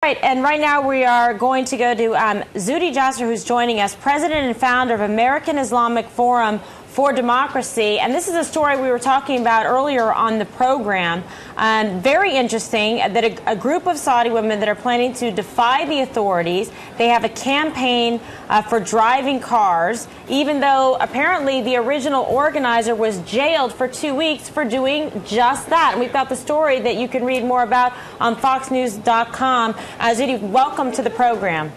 Right, and right now we are going to go to Zuhdi Jasser, who's joining us, president and founder of American Islamic Forum for Democracy. And this is a story we were talking about earlier on the program. Very interesting that a group of Saudi women that are planning to defy the authorities. They have a campaign for driving cars, even though apparently the original organizer was jailed for 2 weeks for doing just that. And we've got the story that you can read more about on foxnews.com. Zuhdi, welcome to the program.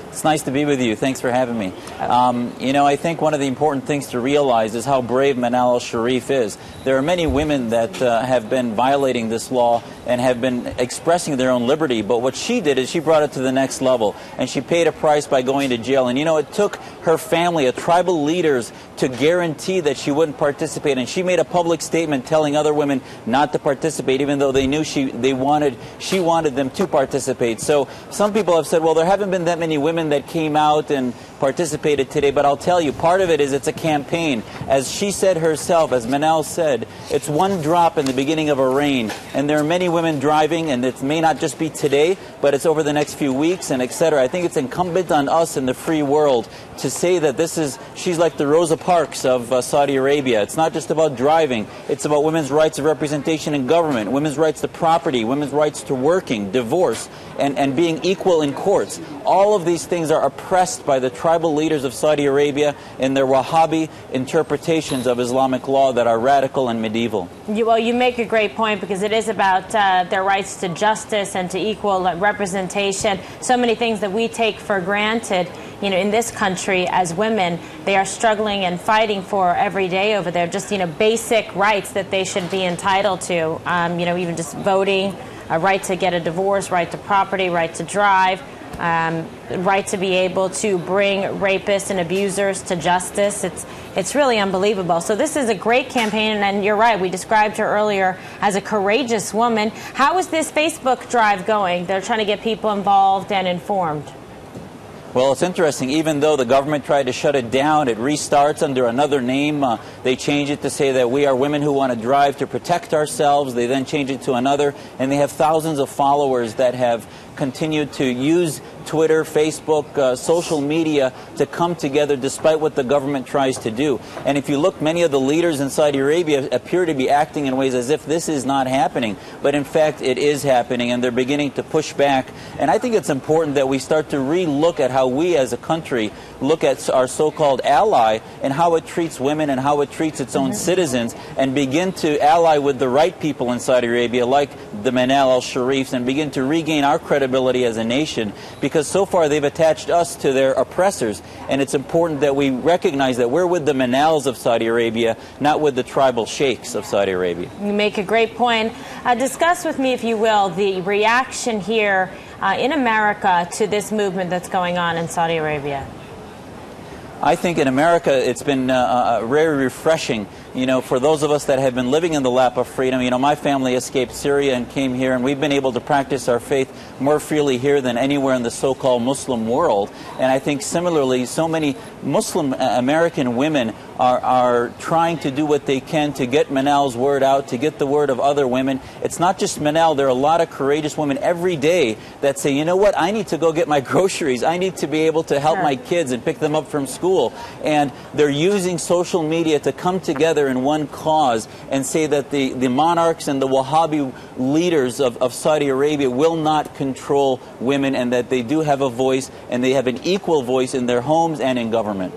It's nice to be with you. Thanks for having me. You know, I think one of the important things to realize is how brave Manal al-Sharif is. There are many women that have been violating this law and have been expressing their own liberty, but what she did is she brought it to the next level, and she paid a price by going to jail. And you know, it took her family, tribal leaders, to guarantee that she wouldn't participate, and she made a public statement telling other women not to participate, even though they knew she wanted them to participate. So some people have said, well, there haven't been that many women that came out and participated today, but I'll tell you, part of it is it's a campaign. As she said herself, as Manal said, it's one drop in the beginning of a rain, and there are many women driving, and it may not just be today, but it's over the next few weeks, and etc. I think it's incumbent on us in the free world to say that she's like the Rosa Parks of Saudi Arabia. It's not just about driving, it's about women's rights of representation in government, women's rights to property, women's rights to working, divorce, and being equal in courts. All of these things are oppressed by the tribal leaders of Saudi Arabia in their Wahhabi interpretations of Islamic law that are radical and medieval. Well, you make a great point, because it is about their rights to justice and to equal representation. So many things that we take for granted, you know, in this country as women, they are struggling and fighting for every day over there. Just, you know, basic rights that they should be entitled to. You know, even just voting, a right to get a divorce, right to property, right to drive. Right to be able to bring rapists and abusers to justice. It's really unbelievable. So this is a great campaign, and you're right, we described her earlier as a courageous woman. How is this Facebook drive going? They're trying to get people involved and informed. Well, it's interesting. Even though the government tried to shut it down, it restarts under another name. They change it to say that we are women who want to drive to protect ourselves. They then change it to another, and they have thousands of followers that have continued to use Twitter, Facebook, social media to come together despite what the government tries to do. And if you look, many of the leaders in Saudi Arabia appear to be acting in ways as if this is not happening. But in fact, it is happening, and they're beginning to push back. And I think it's important that we start to re-look at how we as a country look at our so-called ally and how it treats women and how it treats its own citizens, and begin to ally with the right people in Saudi Arabia, like the Manal al-Sharifs, and begin to regain our credibility as a nation, because so far they've attached us to their oppressors. And it's important that we recognize that we're with the Manals of Saudi Arabia, not with the tribal sheikhs of Saudi Arabia. You make a great point. Discuss with me, if you will, the reaction here in America to this movement that's going on in Saudi Arabia. I think in America it's been very refreshing, you know, for those of us that have been living in the lap of freedom. You know, my family escaped Syria and came here, and we've been able to practice our faith more freely here than anywhere in the so-called Muslim world. And I think similarly, so many Muslim American women are trying to do what they can to get Manal's word out, to get the word of other women. It's not just Manal. There are a lot of courageous women every day that say, you know what, I need to go get my groceries. I need to be able to help my kids and pick them up from school. And they're using social media to come together in one cause and say that the monarchs and the Wahhabi leaders of Saudi Arabia will not control women, and that they do have a voice, and they have an equal voice in their homes and in government.